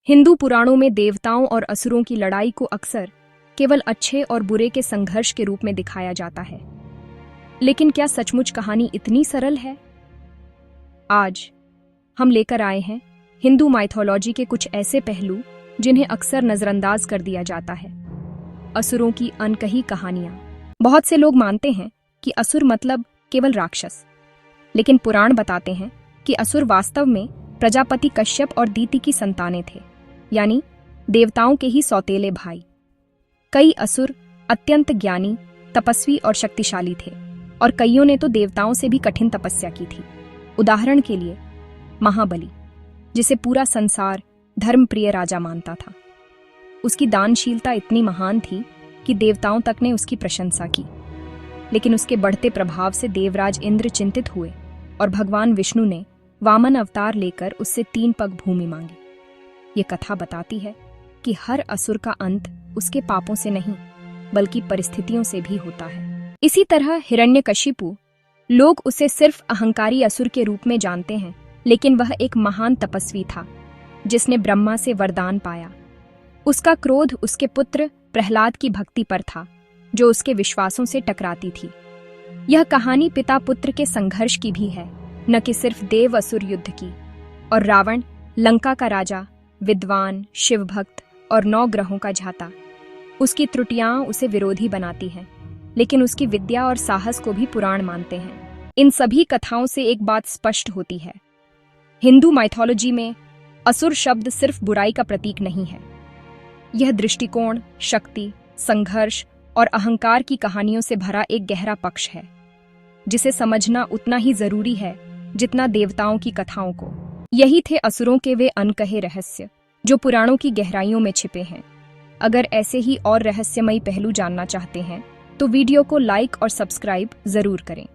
हिंदू पुराणों में देवताओं और असुरों की लड़ाई को अक्सर केवल अच्छे और बुरे के संघर्ष के रूप में दिखाया जाता है। लेकिन क्या सचमुच कहानी इतनी सरल है? आज हम लेकर आए हैं हिंदू माइथोलॉजी के कुछ ऐसे पहलू जिन्हें अक्सर नजरअंदाज कर दिया जाता है। असुरों की अनकही कहानियां। बहुत से लोग मानते हैं कि असुर मतलब केवल राक्षस, लेकिन पुराण बताते हैं कि असुर वास्तव में प्रजापति कश्यप और दीति की संतानें थे, यानी देवताओं के ही सौतेले भाई। कई असुर अत्यंत ज्ञानी, तपस्वी और शक्तिशाली थे, और कईयों ने तो देवताओं से भी कठिन तपस्या की थी। उदाहरण के लिए महाबली, जिसे पूरा संसार धर्मप्रिय राजा मानता था। उसकी दानशीलता इतनी महान थी कि देवताओं तक ने उसकी प्रशंसा की। लेकिन उसके बढ़ते प्रभाव से देवराज इंद्र चिंतित हुए और भगवान विष्णु ने वामन अवतार लेकर उससे 3 पग भूमि मांगी। ये कथा बताती है कि हर असुर का अंत उसके पापों से नहीं, बल्कि परिस्थितियों से भी होता है। इसी तरह हिरण्यकशिपु, लोग उसे सिर्फ अहंकारी असुर के रूप में जानते हैं, लेकिन वह एक महान तपस्वी था जिसने ब्रह्मा से वरदान पाया। उसका क्रोध उसके पुत्र प्रहलाद की भक्ति पर था, जो उसके विश्वासों से टकराती थी। यह कहानी पिता पुत्र के संघर्ष की भी है, न कि सिर्फ देव असुर युद्ध की। और रावण, लंका का राजा, विद्वान, शिवभक्त और 9 ग्रहों का झाता। उसकी त्रुटियां उसे विरोधी बनाती हैं, लेकिन उसकी विद्या और साहस को भी पुराण मानते हैं। इन सभी कथाओं से एक बात स्पष्ट होती है, हिंदू माइथोलॉजी में असुर शब्द सिर्फ बुराई का प्रतीक नहीं है। यह दृष्टिकोण, शक्ति, संघर्ष और अहंकार की कहानियों से भरा एक गहरा पक्ष है, जिसे समझना उतना ही जरूरी है जितना देवताओं की कथाओं को। यही थे असुरों के वे अनकहे रहस्य, जो पुराणों की गहराइयों में छिपे हैं। अगर ऐसे ही और रहस्यमयी पहलू जानना चाहते हैं, तो वीडियो को लाइक और सब्सक्राइब जरूर करें।